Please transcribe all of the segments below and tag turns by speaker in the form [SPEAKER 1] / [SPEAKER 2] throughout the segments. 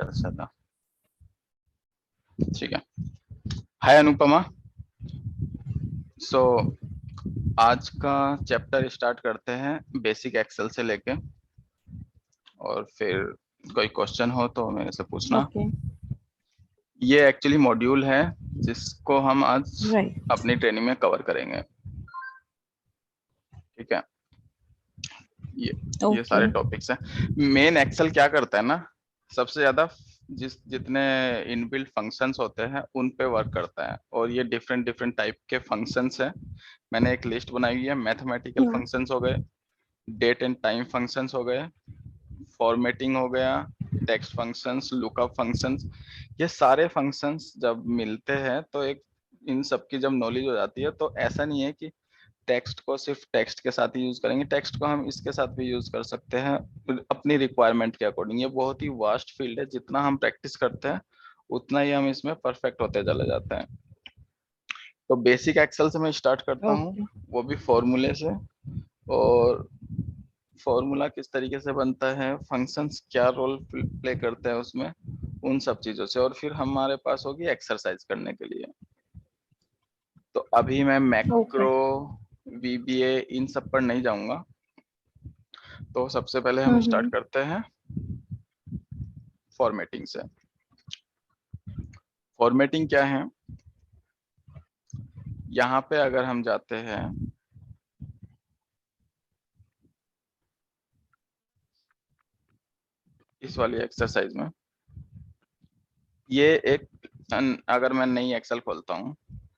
[SPEAKER 1] ज्यादा ठीक है। हाय अनुपमा। सो आज का चैप्टर स्टार्ट करते हैं बेसिक एक्सेल से लेके, और फिर कोई क्वेश्चन हो तो मेरे से पूछना।
[SPEAKER 2] ओके
[SPEAKER 1] ये एक्चुअली मॉड्यूल है जिसको हम आज
[SPEAKER 2] राइट
[SPEAKER 1] अपनी ट्रेनिंग में कवर करेंगे, ठीक है। ये
[SPEAKER 2] ओके
[SPEAKER 1] सारे टॉपिक्स हैं। मेन एक्सेल क्या करता है ना, सबसे ज्यादा जितने इनबिल्ट फंक्शंस होते हैं उन पे वर्क करता है, और ये डिफरेंट डिफरेंट टाइप के फंक्शंस हैं। मैंने एक लिस्ट बनाई हुई है। मैथमेटिकल फंक्शंस हो गए, डेट एंड टाइम फंक्शंस हो गए, फॉर्मेटिंग हो गया, टेक्स्ट फंक्शंस, लुकअप फंक्शंस। ये सारे फंक्शंस जब मिलते हैं तो एक इन सब की जब नॉलेज हो जाती है तो ऐसा नहीं है कि टेक्स्ट को सिर्फ टेक्स्ट के साथ ही यूज करेंगे, टेक्स्ट को हम इसके साथ भी यूज कर सकते हैं अपनी रिक्वायरमेंट के अकॉर्डिंग। ये बहुत ही वास्ट फील्ड है, जितना हम प्रैक्टिस करते हैं उतना ही हम इसमें परफेक्ट होते चले जाते हैं। तो बेसिक एक्सेल से मैं स्टार्ट करता हूँ,
[SPEAKER 2] ओके
[SPEAKER 1] वो भी फॉर्मूले से। और फॉर्मूला किस तरीके से बनता है, फंक्शंस क्या रोल प्ले करते हैं उसमें, उन सब चीजों से। और फिर हमारे पास होगी एक्सरसाइज करने के लिए। तो अभी मैं
[SPEAKER 2] ओके
[SPEAKER 1] मैक्रो, वीबीए इन सब पर नहीं जाऊंगा। तो सबसे पहले हम स्टार्ट करते हैं फॉर्मेटिंग से। फॉर्मेटिंग क्या है, यहाँ पे अगर हम जाते हैं इस वाली एक्सरसाइज में, ये एक अगर मैं नई एक्सेल खोलता हूँ,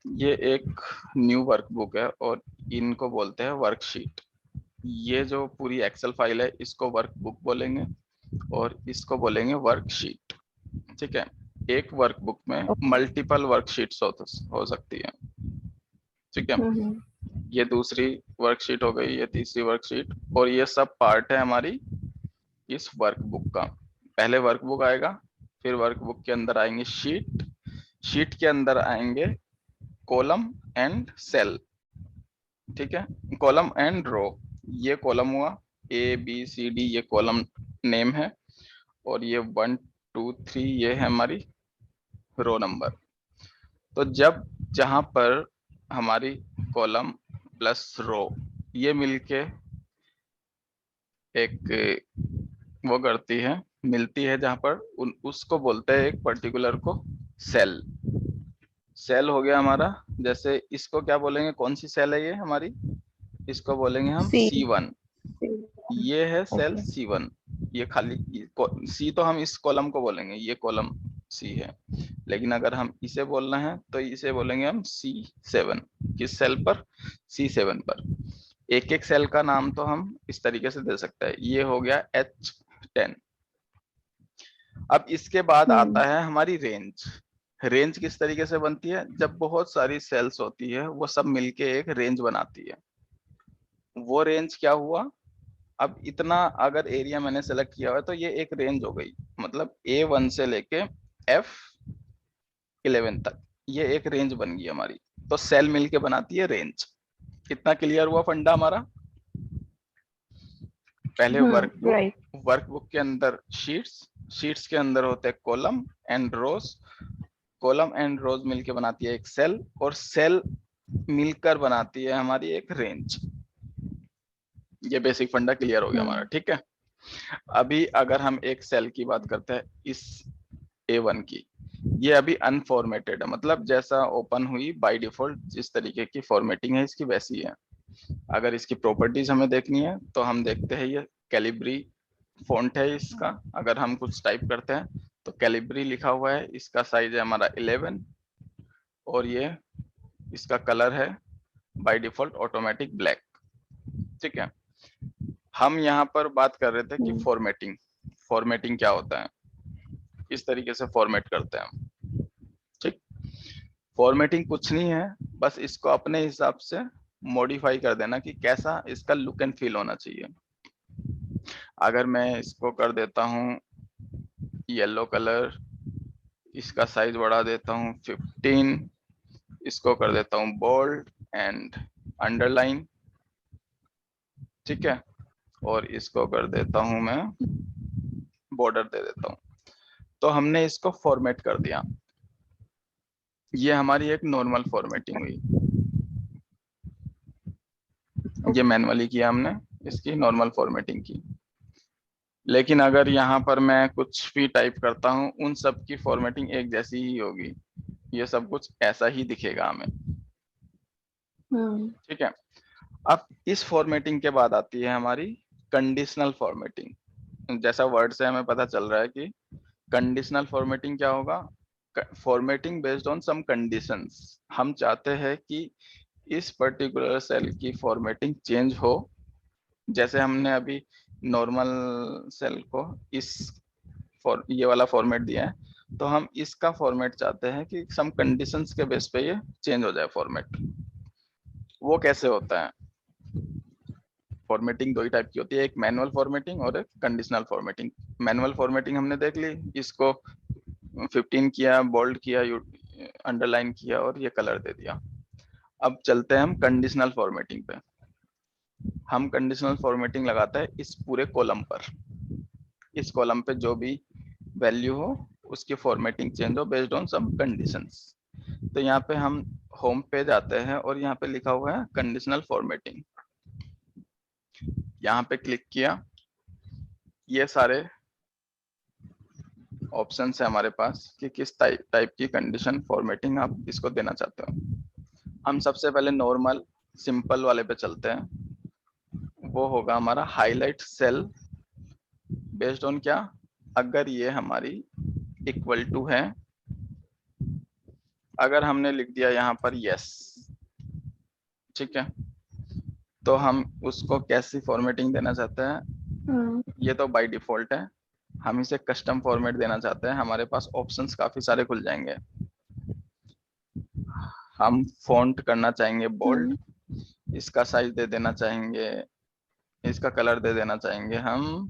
[SPEAKER 1] ये एक न्यू वर्कबुक है और इनको बोलते हैं वर्कशीट। ये जो पूरी एक्सेल फाइल है इसको वर्कबुक बोलेंगे और इसको बोलेंगे वर्कशीट, ठीक है। एक वर्कबुक में मल्टीपल वर्कशीट्स हो सकती है, ठीक है। ये दूसरी वर्कशीट हो गई, ये तीसरी वर्कशीट, और ये सब पार्ट है हमारी इस वर्कबुक का। पहले वर्कबुक आएगा, फिर वर्कबुक के अंदर आएंगे शीट, शीट के अंदर आएंगे कॉलम एंड सेल, ठीक है, कॉलम एंड रो। ये कॉलम हुआ, ए बी सी डी ये कॉलम नेम है, और ये 1 2 3 ये है हमारी रो नंबर। तो जब जहां पर हमारी कॉलम प्लस रो ये मिलके एक वो करती है, मिलती है जहां पर उसको बोलते हैं एक पर्टिकुलर को सेल। सेल हो गया हमारा। जैसे इसको क्या बोलेंगे, कौन सी सेल है ये हमारी, इसको बोलेंगे हम
[SPEAKER 2] सी
[SPEAKER 1] C1। ये है सेल
[SPEAKER 2] ओके
[SPEAKER 1] C1। ये खाली सी तो हम इस कॉलम को बोलेंगे, ये कॉलम सी है, लेकिन अगर हम इसे बोलना है तो इसे बोलेंगे हम C7। किस सेल पर, C7 पर। एक एक सेल का नाम तो हम इस तरीके से दे सकते हैं। ये हो गया H10। अब इसके बाद आता है हमारी रेंज। रेंज किस तरीके से बनती है, जब बहुत सारी सेल्स होती है वो सब मिलके एक रेंज बनाती है। वो रेंज क्या हुआ, अब इतना अगर एरिया मैंने सेलेक्ट किया हुआ है तो ये एक रेंज हो गई, मतलब A1 से लेके F11 तक ये एक रेंज बन गई हमारी। तो सेल मिलके बनाती है रेंज। कितना क्लियर हुआ फंडा हमारा। पहले
[SPEAKER 2] राइट
[SPEAKER 1] वर्कबुक के अंदर शीट्स, शीट्स के अंदर होते हैं column and rows, column and rows मिलके बनाती है एक सेल, और सेल मिलकर बनाती है हमारी एक रेंज। ये बेसिक फंडा क्लियर हो गया हमारा, ठीक है। अभी अगर हम एक सेल की बात करते हैं, इस A1 की, ये अभी अनफॉर्मेटेड है, मतलब जैसा ओपन हुई बाय डिफॉल्ट जिस तरीके की फॉर्मेटिंग है इसकी वैसी है। अगर इसकी प्रॉपर्टीज हमें देखनी है तो हम देखते हैं, ये कैलिब्री फॉन्ट है इसका। अगर हम कुछ टाइप करते हैं तो कैलिब्री लिखा हुआ है, इसका साइज है हमारा 11, और ये इसका कलर है बाय डिफॉल्ट ऑटोमेटिक ब्लैक, ठीक है। हम यहाँ पर बात कर रहे थे कि फॉर्मेटिंग, फॉर्मेटिंग क्या होता है, किस तरीके से फॉर्मेट करते हैं हम, ठीक। फॉर्मेटिंग कुछ नहीं है, बस इसको अपने हिसाब से मॉडिफाई कर देना कि कैसा इसका लुक एंड फील होना चाहिए। अगर मैं इसको कर देता हूँ येलो कलर, इसका साइज बढ़ा देता हूँ 15, इसको कर देता हूँ बोल्ड एंड अंडरलाइन, ठीक है, और इसको कर देता हूँ मैं बॉर्डर दे देता हूँ। तो हमने इसको फॉर्मेट कर दिया। ये हमारी एक नॉर्मल फॉर्मेटिंग हुई, ये मैनुअली किया हमने, इसकी नॉर्मल फॉर्मेटिंग की। लेकिन अगर यहाँ पर मैं कुछ भी टाइप करता हूँ, उन सब की फॉर्मेटिंग एक जैसी ही होगी, ये सब कुछ ऐसा ही दिखेगा हमें। ठीक है। अब इस फॉर्मेटिंग के बाद आती है हमारी कंडीशनल फॉर्मेटिंग। जैसा वर्ड से हमें पता चल रहा है कि कंडीशनल फॉर्मेटिंग क्या होगा, formatting based on some conditions. हम चाहते हैं कि इस पर्टिकुलर सेल की फॉर्मेटिंग चेंज हो। जैसे हमने अभी नॉर्मल सेल को इस ये वाला फॉर्मेट दिया है, तो हम इसका फॉर्मेट चाहते हैं कि सम कंडीशंस के बेस पे ये चेंज हो जाए फॉर्मेट। वो कैसे होता है? फॉर्मेटिंग दो ही टाइप की होती है, एक मैनुअल फॉर्मेटिंग और एक कंडीशनल फॉर्मेटिंग। मैनुअल फॉर्मेटिंग हमने देख ली, इसको 15 किया, बोल्ड किया, अंडरलाइन किया और ये कलर दे दिया। अब चलते हैं हम कंडीशनल फॉर्मेटिंग पे। हम कंडीशनल फॉर्मेटिंग लगाते हैं इस पूरे कॉलम पर। इस कॉलम पे जो भी वैल्यू हो उसकी फॉर्मेटिंग चेंज हो बेस्ड ऑन सम कंडीशंस। तो यहाँ पे हम होम पे जाते हैं और यहाँ पे लिखा हुआ है कंडीशनल फॉर्मेटिंग। यहाँ पे क्लिक किया, ये सारे ऑप्शंस है हमारे पास कि किस टाइप की कंडीशन फॉर्मेटिंग आप इसको देना चाहते हो। हम सबसे पहले नॉर्मल सिंपल वाले पे चलते हैं। वो होगा हमारा हाईलाइट सेल बेस्ड ऑन क्या, अगर ये हमारी इक्वल टू है, अगर हमने लिख दिया यहाँ पर यस, ठीक है, तो हम उसको कैसी फॉर्मेटिंग देना चाहते हैं, ये तो बाय डिफॉल्ट है। हम इसे कस्टम फॉर्मेट देना चाहते हैं, हमारे पास ऑप्शंस काफी सारे खुल जाएंगे। हम फॉन्ट करना चाहेंगे बोल्ड, इसका साइज दे देना चाहेंगे, इसका कलर दे देना चाहेंगे हम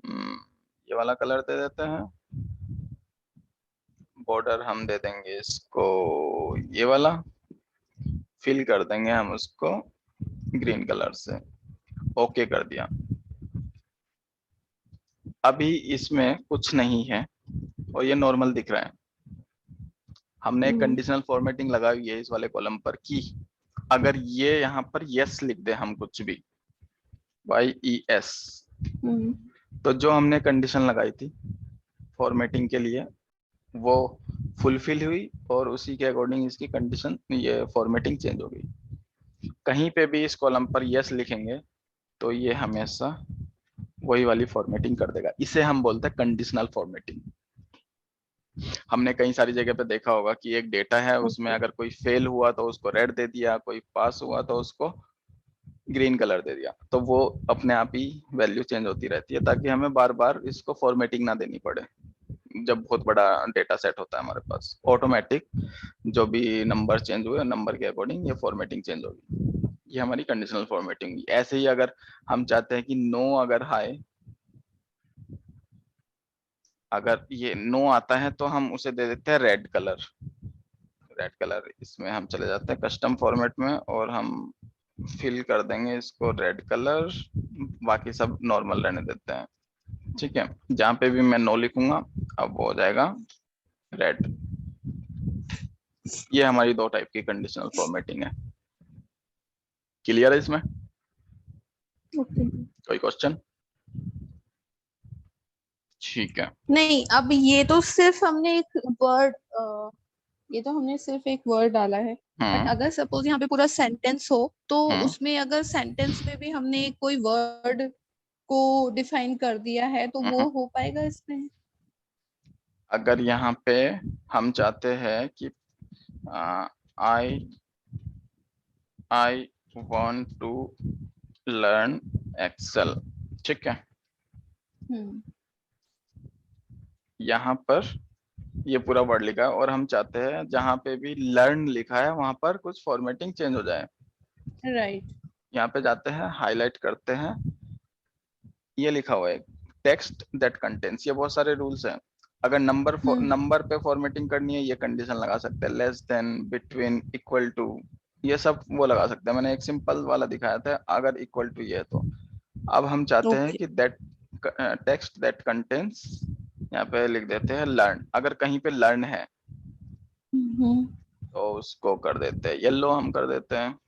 [SPEAKER 1] ये वाला कलर दे देते हैं। बॉर्डर हम दे देंगे इसको ये वाला, फिल कर देंगे हम उसको ग्रीन कलर से। ओके कर दिया। अभी इसमें कुछ नहीं है और ये नॉर्मल दिख रहा है। हमने एक कंडीशनल फॉर्मेटिंग लगाई है इस वाले कॉलम पर कि अगर ये यहाँ पर यस लिख दे हम कुछ भी, YES, तो जो हमने कंडीशन लगाई थी फॉर्मेटिंग के लिए वो फुलफिल हुई और उसी के अकॉर्डिंग इसकी कंडीशन, ये फॉर्मेटिंग चेंज हो गई। कहीं पे भी इस कॉलम पर यस लिखेंगे तो ये हमेशा वही वाली फॉर्मेटिंग कर देगा। इसे हम बोलते हैं कंडीशनल फॉर्मेटिंग। हमने कई सारी जगह पे देखा होगा कि एक डेटा है, उसमें अगर कोई फेल हुआ तो उसको रेड दे दिया, कोई पास हुआ तो उसको ग्रीन कलर दे दिया। तो वो अपने आप ही वैल्यू चेंज होती रहती है ताकि हमें बार बार इसको फॉर्मेटिंग ना देनी पड़े। जब बहुत बड़ा डेटा सेट होता है हमारे पास, ऑटोमेटिक जो भी नंबर चेंज हुए नंबर के अकॉर्डिंग ये फॉर्मेटिंग चेंज होगी। ये हमारी कंडीशनल फॉर्मेटिंग। ऐसे ही अगर हम चाहते हैं कि नो अगर हाई, अगर ये नो आता है तो हम उसे दे देते हैं रेड कलर। रेड कलर इसमें हम चले जाते हैं कस्टम फॉर्मेट में और हम फिल कर देंगे इसको रेड कलर, बाकी सब नॉर्मल रहने देते हैं। ठीक है, जहां पे भी मैं नो लिखूंगा अब वो हो जाएगा रेड। ये हमारी दो टाइप की कंडीशनल फॉर्मेटिंग है। क्लियर है इसमें? कोई क्वेश्चन? ठीक है।
[SPEAKER 2] नहीं, अब ये तो सिर्फ हमने एक वर्ड, ये तो हमने सिर्फ एक वर्ड डाला है। बट अगर सपोज यहाँ पे पूरा सेंटेंस हो तो उसमें अगर सेंटेंस में भी हमने कोई वर्ड को डिफाइन कर दिया है तो वो हो पाएगा इसमें?
[SPEAKER 1] अगर यहाँ पे हम चाहते हैं कि I want to learn Excel, ठीक है, यहाँ पर ये पूरा वर्ड लिखा है और हम चाहते हैं जहां पे भी लर्न लिखा है वहां पर कुछ फॉर्मेटिंग चेंज हो जाए।
[SPEAKER 2] राइट।
[SPEAKER 1] यहाँ पे जाते हैं, हाईलाइट करते हैं, ये लिखा हुआ है टेक्स्ट दैट कंटेंस, ये बहुत सारे रूल्स हैं। अगर नंबर पे फॉर्मेटिंग करनी है ये कंडीशन लगा सकते हैं, less than, between, equal to, ये सब वो लगा सकते हैं। मैंने एक सिंपल वाला दिखाया था, अगर इक्वल टू ये है तो। अब हम चाहते हैं
[SPEAKER 2] ओके।
[SPEAKER 1] कि दैट टेक्स्ट दैट कंटेंस यहाँ पे लिख देते हैं लर्न। अगर कहीं पे लर्न है तो उसको कर देते हैं येलो, हम कर देते हैं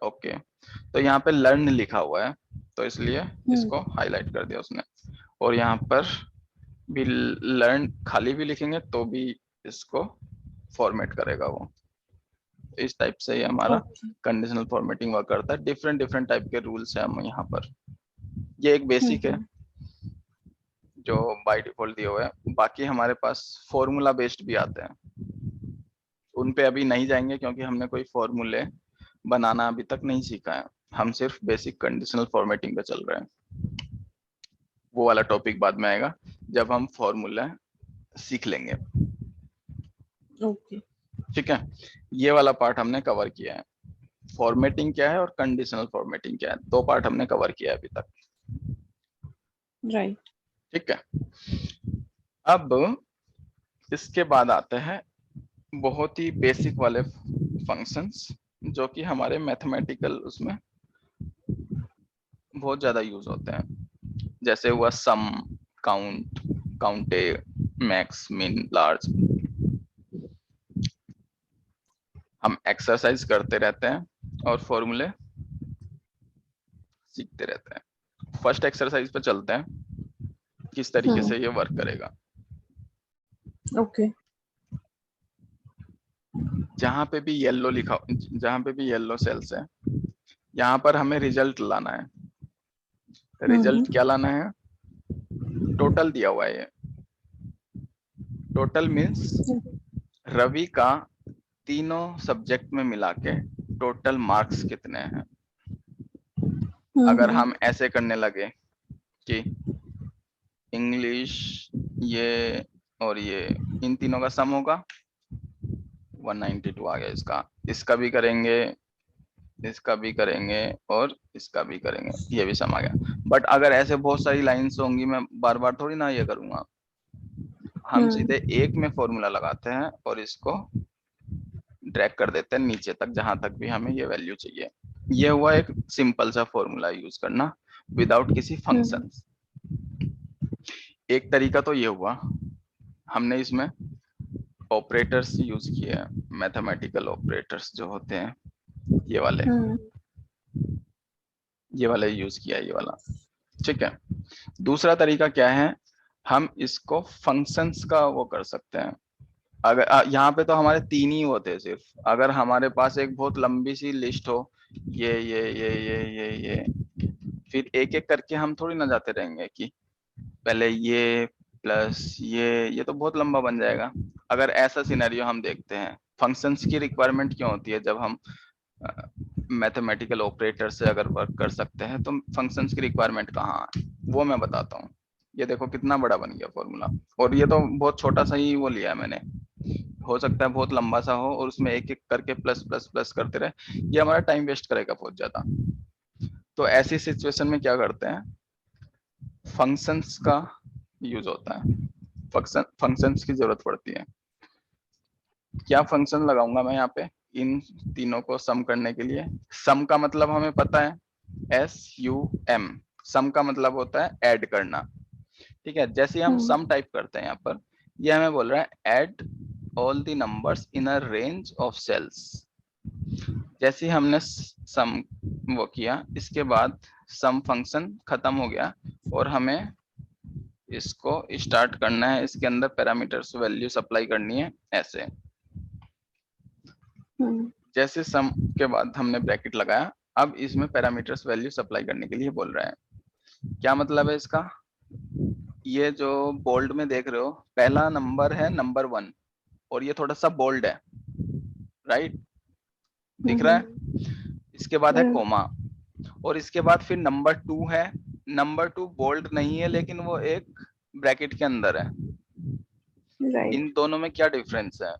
[SPEAKER 1] ओके। तो यहाँ पे लर्न लिखा हुआ है तो इसलिए इसको हाईलाइट कर दिया उसने। और यहाँ पर भी लर्न खाली भी लिखेंगे तो भी इसको फॉर्मेट करेगा वो। इस टाइप से ये हमारा कंडीशनल फॉर्मेटिंग वर्क करता है। डिफरेंट डिफरेंट टाइप के रूल्स है हम यहाँ पर। ये एक बेसिक है जो बाय डिफॉल्ट दिए हुए हैं। बाकी हमारे पास फॉर्मूला बेस्ड भी आते हैं, उन पे अभी नहीं जाएंगे क्योंकि हमने कोई फॉर्मूले बनाना अभी तक नहीं सीखा है। हम सिर्फ बेसिक कंडीशनल फॉर्मेटिंग पे चल रहे हैं। वो वाला टॉपिक बाद में आएगा जब हम फॉर्मूला सीख लेंगे।
[SPEAKER 2] ओके
[SPEAKER 1] ठीक है, ये वाला पार्ट हमने कवर किया है। फॉर्मेटिंग क्या है और कंडीशनल फॉर्मेटिंग क्या है, दो पार्ट हमने कवर किया है अभी तक।
[SPEAKER 2] राइट।
[SPEAKER 1] ठीक है, अब इसके बाद आते हैं बहुत ही बेसिक वाले फंक्शंस जो कि हमारे मैथमेटिकल उसमें बहुत ज्यादा यूज होते हैं। जैसे हुआ सम, काउंट, काउंटे, मैक्स, मिन, लार्ज। हम एक्सरसाइज करते रहते हैं और फॉर्मूले सीखते रहते हैं। फर्स्ट एक्सरसाइज पे चलते हैं किस तरीके से ये वर्क करेगा।
[SPEAKER 2] ओके
[SPEAKER 1] जहां पे भी येलो लिखा, जहां पे भी येलो सेल्स है, यहाँ पर हमें रिजल्ट लाना है। रिजल्ट क्या लाना है? टोटल दिया हुआ है ये। टोटल मीन्स रवि का तीनों सब्जेक्ट में मिला के टोटल मार्क्स कितने हैं। अगर हम ऐसे करने लगे कि इंग्लिश ये और ये इन तीनों का सम होगा 192 आ गया इसका, इसका भी करेंगे, इसका भी करेंगे और इसका भी करेंगे, ये भी सम आ गया। बट अगर ऐसे बहुत सारी लाइंस होंगी, मैं बार बार थोड़ी ना ये करूंगा। हम सीधे एक में फॉर्मूला लगाते हैं और इसको ड्रैग कर देते हैं नीचे तक जहां तक भी हमें ये वैल्यू चाहिए। ये हुआ एक सिंपल सा फॉर्मूला यूज करना विदाउट किसी फंक्शन। एक तरीका तो ये हुआ, हमने इसमें ऑपरेटर्स यूज किए हैं, मैथमेटिकल ऑपरेटर्स जो होते हैं ये वाले यूज किया है, ये वाला। ठीक है, दूसरा तरीका क्या है, हम इसको फंक्शंस का वो कर सकते हैं। अगर यहाँ पे तो हमारे तीन ही होते हैं सिर्फ। अगर हमारे पास एक बहुत लंबी सी लिस्ट हो, ये फिर एक एक करके हम थोड़ी ना जाते रहेंगे कि पहले ये प्लस ये तो बहुत लंबा बन जाएगा। अगर ऐसा सिनेरियो हम देखते हैं, फंक्शंस की रिक्वायरमेंट क्यों होती है जब हम मैथमेटिकल ऑपरेटर से अगर वर्क कर सकते हैं तो फंक्शंस की रिक्वायरमेंट कहाँ है, वो मैं बताता हूँ। ये देखो कितना बड़ा बन गया फॉर्मूला, और ये तो बहुत छोटा सा ही वो लिया है मैंने। हो सकता है बहुत लंबा सा हो और उसमें एक एक करके प्लस प्लस प्लस करते रहे, ये हमारा टाइम वेस्ट करेगा बहुत ज्यादा। तो ऐसी सिचुएशन में क्या करते हैं, फंक्शंस का यूज होता है। फंक्शंस की जरूरत पड़ती है। क्या फंक्शन लगाऊंगा मैं यहाँ पे इन तीनों को सम करने के लिए? सम का मतलब हमें पता है, SUM। सम का मतलब होता है ऐड करना। ठीक है, जैसे हम सम टाइप करते हैं यहाँ पर, ये हमें बोल रहा है add all the numbers in a range of cells. जैसे ही हमने सम वो किया, इसके बाद सम फंक्शन खत्म हो गया और हमें इसको स्टार्ट करना है, इसके अंदर पैरामीटर्स वैल्यू सप्लाई करनी है ऐसे। जैसे सम के बाद हमने ब्रैकेट लगाया, अब इसमें पैरामीटर्स वैल्यू सप्लाई करने के लिए बोल रहा है। क्या मतलब है इसका? ये जो बोल्ड में देख रहे हो, पहला नंबर है नंबर 1 और ये थोड़ा सा बोल्ड है, राइट? दिख रहा है? इसके बाद है कोमा और इसके बाद फिर नंबर 2 है। नंबर 2 बोल्ड नहीं है लेकिन वो एक ब्रैकेट के अंदर है। इन दोनों में क्या डिफरेंस है?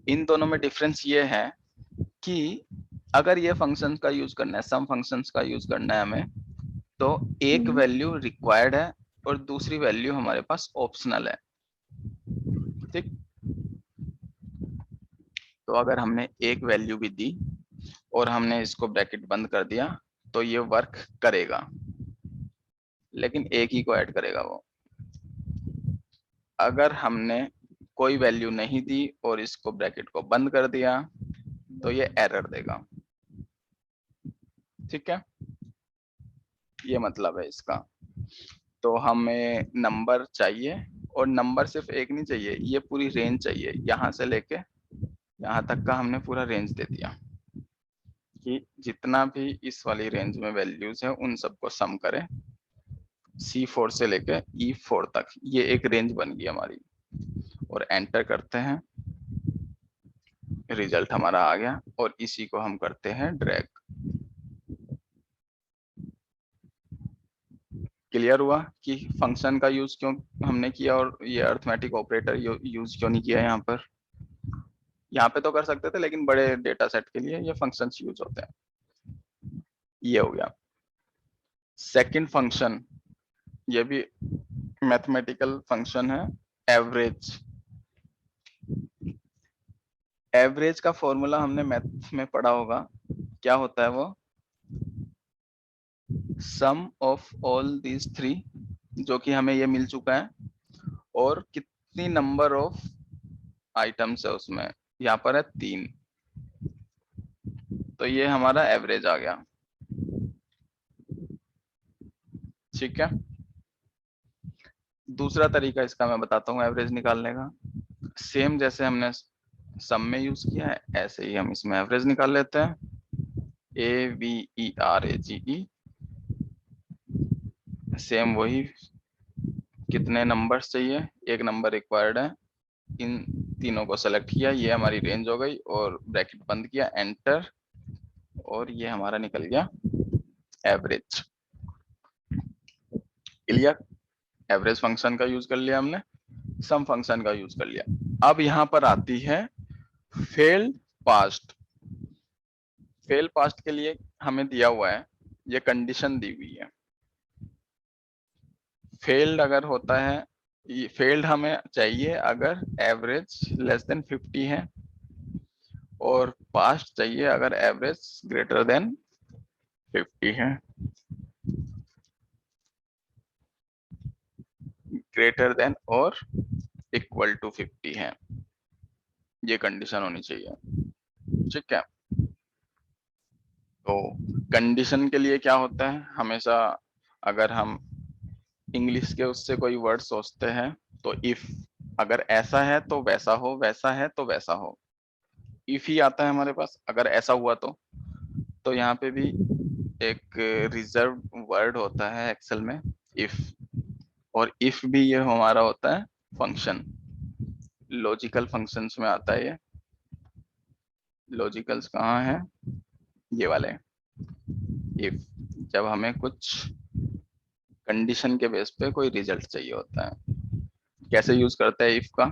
[SPEAKER 1] इन दोनों में डिफरेंस ये है कि अगर ये फंक्शन का यूज करना है, सम फंक्शंस का यूज करना है हमें, तो एक वैल्यू रिक्वायर्ड है और दूसरी वैल्यू हमारे पास ऑप्शनल है। ठीक, तो अगर हमने एक वैल्यू भी दी और हमने इसको ब्रैकेट बंद कर दिया तो ये वर्क करेगा, लेकिन एक ही को ऐड करेगा वो। अगर हमने कोई वैल्यू नहीं दी और इसको ब्रैकेट को बंद कर दिया तो ये एरर देगा। ठीक है, ये मतलब है इसका। तो हमें नंबर चाहिए, और नंबर सिर्फ एक नहीं चाहिए, ये पूरी रेंज चाहिए, यहां से लेके यहाँ तक का हमने पूरा रेंज दे दिया कि जितना भी इस वाली रेंज में वैल्यूज है उन सबको सम करें, C4 से लेके E4 तक, ये एक रेंज बन गई हमारी। और एंटर करते हैं, रिजल्ट हमारा आ गया, और इसी को हम करते हैं ड्रैग। क्लियर हुआ कि फंक्शन का यूज क्यों हमने किया और ये अर्थमेटिक ऑपरेटर यूज क्यों नहीं किया यहाँ पर। यहाँ पे तो कर सकते थे, लेकिन बड़े डेटा सेट के लिए ये फंक्शंस यूज होते हैं। ये हो गया सेकंड फंक्शन, ये भी मैथमेटिकल फंक्शन है, एवरेज। एवरेज का फॉर्मूला हमने मैथ में पढ़ा होगा, क्या होता है वो, सम ऑफ ऑल दीज थ्री, जो कि हमें ये मिल चुका है, और कितनी नंबर ऑफ आइटम्स है उसमें, यहाँ पर है 3, तो ये हमारा एवरेज आ गया। ठीक है, दूसरा तरीका इसका मैं बताता हूँ एवरेज निकालने का। सेम जैसे हमने सम में यूज किया है, ऐसे ही हम इसमें एवरेज निकाल लेते हैं। AVERAGE, सेम वही, कितने नंबर्स चाहिए, एक नंबर रिक्वायर्ड है, इन तीनों को सेलेक्ट किया, ये हमारी रेंज हो गई, और ब्रैकेट बंद किया, एंटर, और ये हमारा निकल गया एवरेज। क्लियर, एवरेज फंक्शन का यूज कर लिया हमने, सम फंक्शन का यूज कर लिया। अब यहाँ पर आती है फेल पास्ट। फेल पास्ट के लिए हमें दिया हुआ है, ये कंडीशन दी हुई है, फेल्ड अगर होता है, फेल्ड हमें चाहिए अगर एवरेज लेस देन 50 है, और पास्ट चाहिए अगर एवरेज ग्रेटर देन 50 है। ग्रेटर देन और इक्वल टू 50 है, ये कंडीशन होनी चाहिए। ठीक है, तो कंडीशन के लिए क्या होता है, हमेशा अगर हम इंग्लिश के उससे कोई वर्ड सोचते हैं तो इफ, अगर ऐसा है तो वैसा हो, वैसा है तो वैसा हो, इफ ही आता है हमारे पास। अगर ऐसा हुआ तो यहाँ पे भी एक रिजर्व वर्ड होता है एक्सेल में, इफ, और इफ भी ये हमारा होता है फंक्शन, लॉजिकल फंक्शंस में आता है ये। लॉजिकल्स कहाँ है, ये वाले, इफ, जब हमें कुछ कंडीशन के बेस पे कोई रिजल्ट चाहिए होता है। कैसे यूज करते हैं इफ का,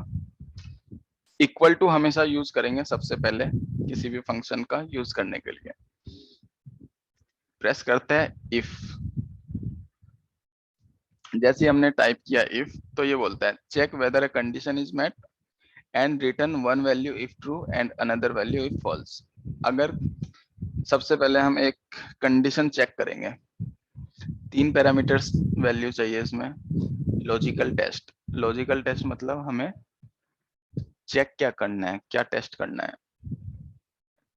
[SPEAKER 1] इक्वल टू हमेशा यूज करेंगे सबसे पहले किसी भी फंक्शन का यूज करने के लिए। प्रेस करते हैं इफ, जैसे हमने टाइप किया इफ, तो ये बोलता है check whether a condition is met and return one value if true and another value if false. अगर सबसे पहले हम एक कंडीशन चेक करेंगे, 3 पैरामीटर्स वैल्यू चाहिए इसमें। लॉजिकल टेस्ट, लॉजिकल टेस्ट मतलब हमें चेक क्या करना है, क्या टेस्ट करना है।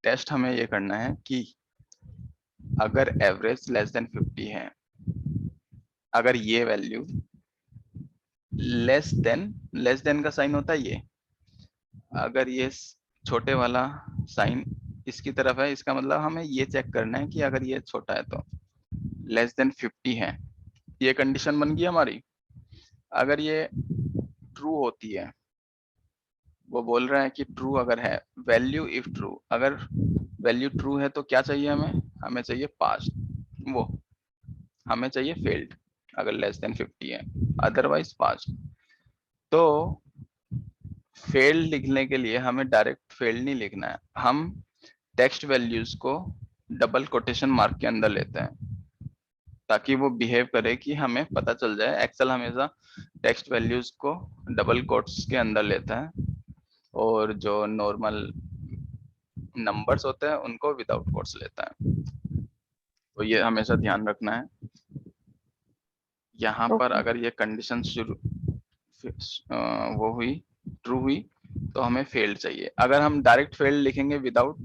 [SPEAKER 1] टेस्ट हमें ये करना है कि अगर एवरेज लेस देन 50 है, अगर ये वैल्यू लेस देन का साइन होता है ये, अगर ये छोटे वाला साइन इसकी तरफ है, इसका मतलब हमें ये चेक करना है कि अगर ये छोटा है तो लेस देन 50 है, ये कंडीशन बन गई हमारी। अगर ये ट्रू होती है, वो बोल रहा है कि ट्रू अगर है, वैल्यू इफ ट्रू, अगर वैल्यू ट्रू है तो क्या चाहिए हमें, हमें चाहिए पास्ट, वो हमें चाहिए फेल्ड अगर लेस देन 50 है, अदरवाइज पास्ट। तो फेल्ड लिखने के लिए हमें डायरेक्ट फेल्ड नहीं लिखना है, हम टेक्स्ट वैल्यूज को डबल कोटेशन मार्क के अंदर लेते हैं, ताकि वो बिहेव करे कि हमें पता चल जाए। एक्सेल हमेशा टेक्स्ट वैल्यूज को डबल कोट्स के अंदर लेता है, और जो नॉर्मल नंबर्स होते हैं उनको विदाउट कोट्स लेता है, तो ये हमेशा ध्यान रखना है। यहाँ पर
[SPEAKER 2] ओके
[SPEAKER 1] अगर ये कंडीशन शुरू वो हुई ट्रू हुई तो हमें फेल्ड चाहिए। अगर हम डायरेक्ट फेल्ड लिखेंगे विदाउट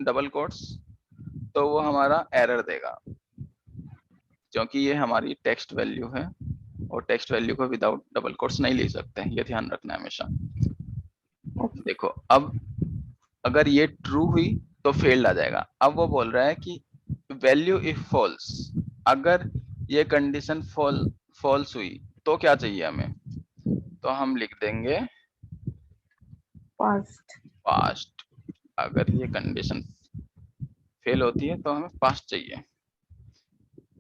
[SPEAKER 1] डबल कोट्स तो वो हमारा एरर देगा, क्योंकि ये हमारी टेक्स्ट वैल्यू है और टेक्स्ट वैल्यू को विदाउट डबल कोट्स नहीं ले सकते, ये ध्यान रखना है हमेशा। देखो अब अगर ये ट्रू हुई तो फेल्ड आ जाएगा। अब वो बोल रहा है कि वैल्यू इफ फॉल्स, अगर ये कंडीशन फॉल्स हुई तो क्या चाहिए हमें, तो हम लिख देंगे पास्ट। अगर ये कंडीशन फेल होती है तो हमें पास्ट चाहिए।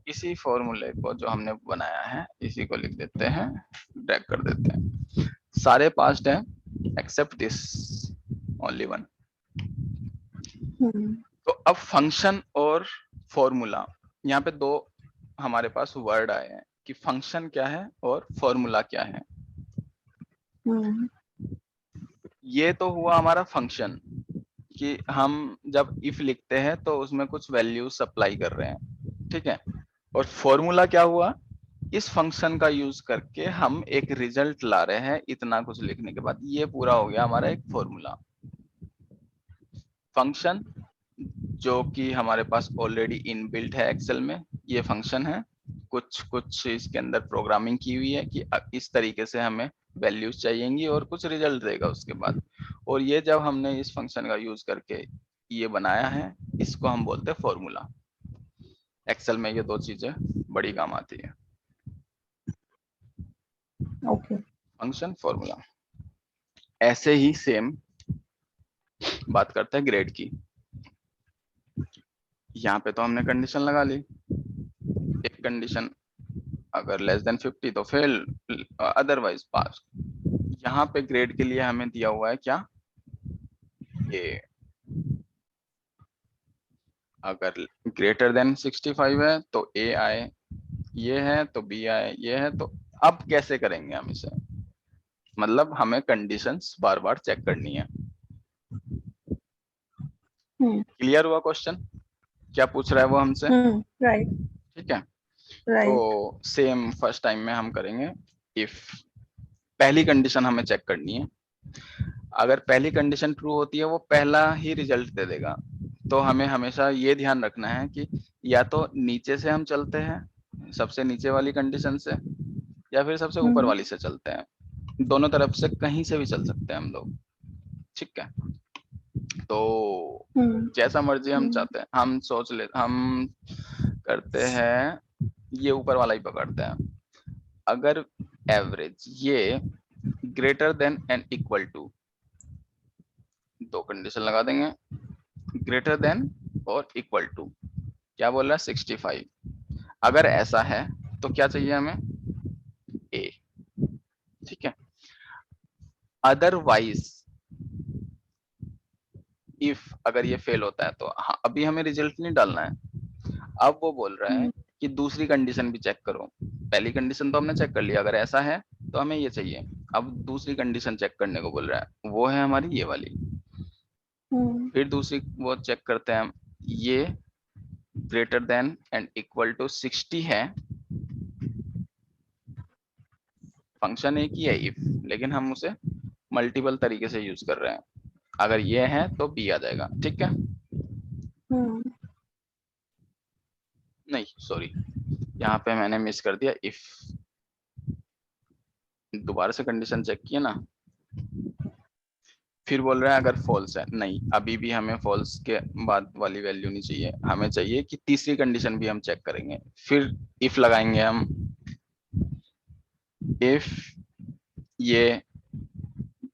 [SPEAKER 1] इसी फॉर्मूले को जो हमने बनाया है इसी को लिख देते हैं, ड्रैग कर देते हैं। सारे पास्ट हैं एक्सेप्ट दिस ओनली वन। तो अब फंक्शन और फॉर्मूला, यहाँ पे दो हमारे पास वर्ड आए हैं कि फंक्शन क्या है और फॉर्मूला क्या है। ये तो हुआ हमारा फंक्शन कि हम जब इफ लिखते हैं तो उसमें कुछ वैल्यू सप्लाई कर रहे हैं, ठीक है। और फॉर्मूला क्या हुआ, इस फंक्शन का यूज करके हम एक रिजल्ट ला रहे हैं इतना कुछ लिखने के बाद। ये पूरा हो गया हमारा एक फॉर्मूला। फंक्शन जो कि हमारे पास ऑलरेडी इनबिल्ट है एक्सेल में, ये फंक्शन है। कुछ इसके अंदर प्रोग्रामिंग की हुई है कि इस तरीके से हमें वैल्यूज चाहिएंगी और कुछ रिजल्ट देगा उसके बाद। और ये जब हमने इस फंक्शन का यूज करके ये बनाया है, इसको हम बोलते हैं फॉर्मूला। एक्सेल में ये दो चीजें बड़ी काम आती है,
[SPEAKER 2] ओके।
[SPEAKER 1] Function formula. ऐसे ही सेम बात करते हैं ग्रेड की। यहाँ पे तो हमने कंडीशन लगा ली, एक कंडीशन अगर लेस देन 50 तो फेल, अदरवाइज पास। यहाँ पे ग्रेड के लिए हमें दिया हुआ है क्या, ये अगर ग्रेटर देन 65 है तो ए आए, ये है तो बी आए, ये है तो। अब कैसे करेंगे हम इसे, मतलब हमें कंडीशंस बार बार चेक करनी है। क्लियर हुआ क्वेश्चन, क्या पूछ रहा है वो हमसे?
[SPEAKER 2] राइट।
[SPEAKER 1] ठीक है। तो सेम फर्स्ट टाइम में हम करेंगे इफ। पहली कंडीशन हमें चेक करनी है, अगर पहली कंडीशन ट्रू होती है वो पहला ही रिजल्ट दे देगा। तो हमें हमेशा ये ध्यान रखना है कि या तो नीचे से हम चलते हैं, सबसे नीचे वाली कंडीशन से, या फिर सबसे ऊपर वाली से चलते हैं। दोनों तरफ से कहीं से भी चल सकते हैं हम लोग, ठीक है। तो जैसा मर्जी हम चाहते हैं, हम सोच ले, हम करते हैं ये ऊपर वाला ही पकड़ते हैं। अगर एवरेज ये greater than and equal to, दो कंडीशन लगा देंगे, ग्रेटर देन और इक्वल टू, क्या बोल रहा है 65। अगर ऐसा है तो क्या चाहिए हमें, ए, ठीक है। अदरवाइज इफ अगर ये फेल होता है तो हाँ, अभी हमें रिजल्ट नहीं डालना है। अब वो बोल रहा है कि दूसरी कंडीशन भी चेक करो। पहली कंडीशन तो हमने चेक कर लिया, अगर ऐसा है तो हमें ये चाहिए। अब दूसरी कंडीशन चेक करने को बोल रहा है, वो है हमारी ये वाली। फिर दूसरी वो चेक करते हैं हम, ये greater than and equal to 60 है। फंक्शन एक ही है इफ, लेकिन हम उसे मल्टीपल तरीके से यूज कर रहे हैं। अगर ये है तो बी आ जाएगा, ठीक है। नहीं सॉरी, यहाँ पे मैंने मिस कर दिया इफ। दोबारा से कंडीशन चेक किया ना, फिर बोल रहे हैं अगर फॉल्स है। नहीं, अभी भी हमें फॉल्स के बाद वाली वैल्यू नहीं चाहिए, हमें चाहिए कि तीसरी कंडीशन भी हम चेक करेंगे। फिर इफ लगाएंगे हम, इफ ये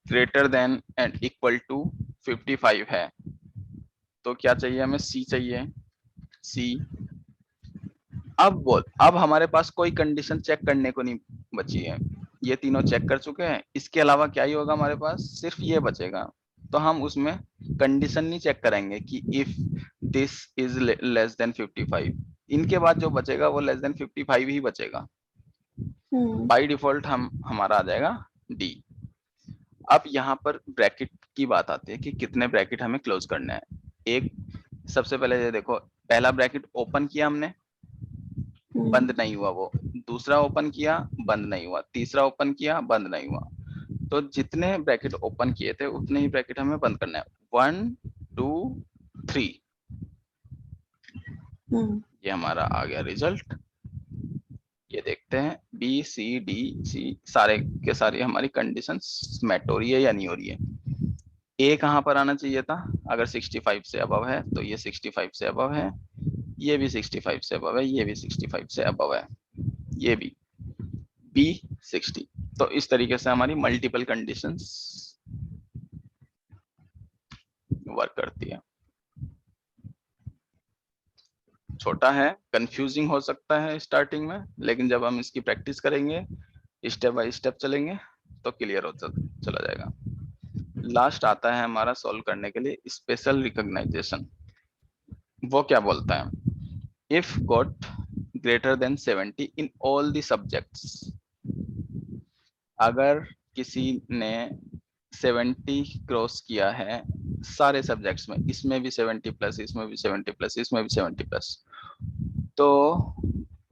[SPEAKER 1] greater than and equal to 55 है तो क्या चाहिए हमें, सी चाहिए, सी। अब हमारे पास कोई कंडीशन चेक करने को नहीं बची है, ये तीनों चेक कर चुके हैं। इसके अलावा क्या ही होगा हमारे पास, सिर्फ ये बचेगा। तो हम उसमें कंडीशन नहीं चेक करेंगे कि if this is less than 55, इनके बाद जो बचेगा वो लेस देन 55 ही बचेगा। बाय डिफॉल्ट हमारा आ जाएगा डी। अब यहाँ पर ब्रैकेट की बात आती है कि कितने ब्रैकेट हमें क्लोज करने हैं। एक, सबसे पहले ये देखो, पहला ब्रैकेट ओपन किया हमने, बंद नहीं हुआ वो। दूसरा ओपन किया, बंद नहीं हुआ। तीसरा ओपन किया, बंद नहीं हुआ। तो जितने ब्रैकेट ओपन किए थे उतने ही ब्रैकेट हमें बंद करना है। 1 2 3 ये हमारा आ गया रिजल्ट। ये देखते हैं बी सी डी सी सारे के सारे हमारी कंडीशंस मेट हो रही है या नहीं हो रही है। ए कहाँ पर आना चाहिए था, अगर 65 से अबव है तो ये 65 से अबव है, ये भी 65 से अबव है, ये भी 65 से अबव है, ये भी बी 60। तो इस तरीके से हमारी मल्टीपल कंडीशंस वर्क करती है। छोटा है, कंफ्यूजिंग हो सकता है स्टार्टिंग में, लेकिन जब हम इसकी प्रैक्टिस करेंगे, स्टेप बाय स्टेप चलेंगे तो क्लियर हो चला जाएगा। लास्ट आता है हमारा सॉल्व करने के लिए स्पेशल रिकॉग्नाइजेशन। वो क्या बोलता है, if got greater than 70 in all the subjects. अगर किसी ने 70 क्रॉस किया है सारे सब्जेक्ट्स में, इसमें भी 70 प्लस, इसमें भी 70 प्लस, इसमें भी 70 प्लस, तो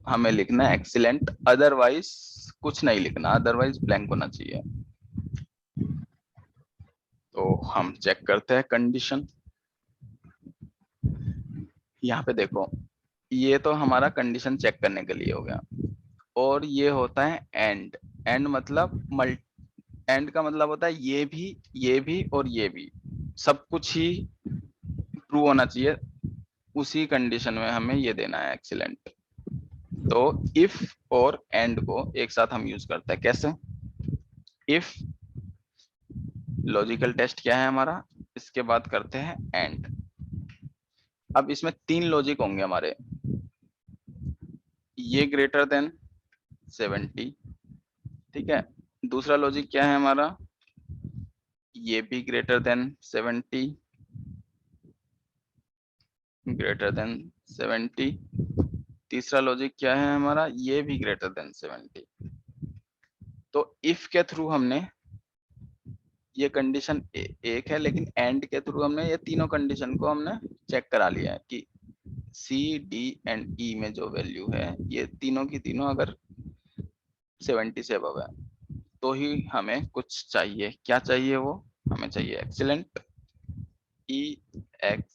[SPEAKER 1] हमें लिखना है एक्सीलेंट, अदरवाइज कुछ नहीं लिखना, अदरवाइज ब्लैंक होना चाहिए। तो हम चेक करते हैं कंडीशन। यहाँ पे देखो, ये तो हमारा कंडीशन चेक करने के लिए हो गया, और ये होता है एंड। एंड मतलब एंड का मतलब होता है ये भी और ये भी, सब कुछ ही ट्रू होना चाहिए। उसी कंडीशन में हमें ये देना है एक्सीलेंट। तो इफ और एंड को एक साथ हम यूज करते हैं। कैसे, इफ लॉजिकल टेस्ट क्या है हमारा, इसके बाद करते हैं एंड। अब इसमें 3 लॉजिक होंगे हमारे, ये ग्रेटर देन 70, ठीक है। दूसरा लॉजिक क्या है हमारा, ये भी ग्रेटर देन 70, ग्रेटर देन 70। तीसरा लॉजिक क्या है हमारा, ये भी ग्रेटर देन 70। तो इफ के थ्रू हमने ये कंडीशन एक है, लेकिन एंड के थ्रू हमने ये तीनों कंडीशन को हमने चेक करा लिया है कि सी डी एंड ई में जो वैल्यू है ये तीनों की तीनों अगर 70 से अबव है तो ही हमें कुछ चाहिए। क्या चाहिए, वो हमें चाहिए एक्सीलेंट, EXCELENT।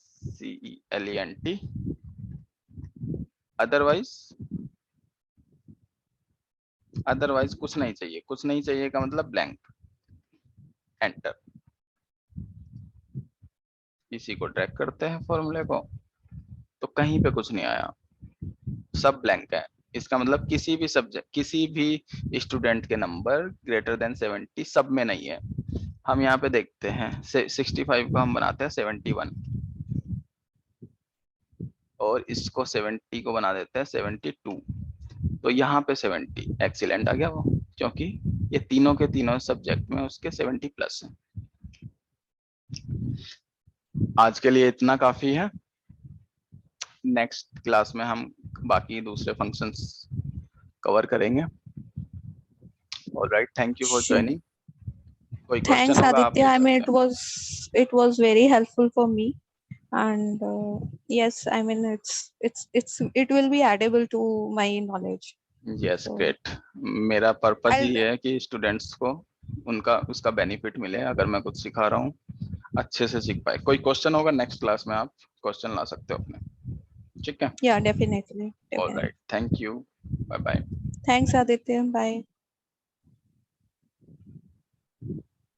[SPEAKER 1] अदरवाइज कुछ नहीं चाहिए। कुछ नहीं चाहिए का मतलब ब्लैंक। एंटर। इसी को ट्रैक करते हैं फॉर्मूले को, तो कहीं पे कुछ नहीं आया, सब ब्लैंक है। इसका मतलब किसी भी सब्जेक्ट, किसी भी स्टूडेंट के नंबर ग्रेटर देन 70 सब में नहीं है। हम यहाँ पे देखते हैं 65 को हम बनाते हैं 71, और इसको 70 को बना देते हैं 72। तो यहाँ पे 70 एक्सीलेंट आ गया वो, क्योंकि ये तीनों के तीनों सब्जेक्ट में उसके 70 प्लस है। आज के लिए इतना काफी है। नेक्स्ट क्लास में हम बाकी दूसरे फंक्शंस कवर करेंगे। Alright, thank you for joining. कोई क्वेश्चन
[SPEAKER 2] Thanks,
[SPEAKER 1] होगा आप
[SPEAKER 2] Aditya.
[SPEAKER 1] पूछ
[SPEAKER 2] I mean,
[SPEAKER 1] सकते हैं।
[SPEAKER 2] it was very helpful for me, and yes, I mean, it will be addable to my knowledge.
[SPEAKER 1] Yes,
[SPEAKER 2] So
[SPEAKER 1] great. मेरा purpose
[SPEAKER 2] I'll
[SPEAKER 1] ये है कि स्टूडेंट्स को उनका उसका बेनिफिट मिले। अगर मैं कुछ सिखा रहा हूँ अच्छे से सीख पाए। कोई क्वेश्चन होगा नेक्स्ट क्लास में, आप क्वेश्चन ला सकते हो अपने, ठीक है।
[SPEAKER 2] yeah, definitely.
[SPEAKER 1] Alright, thank you, bye bye.
[SPEAKER 2] Thanks, Aditya. Bye.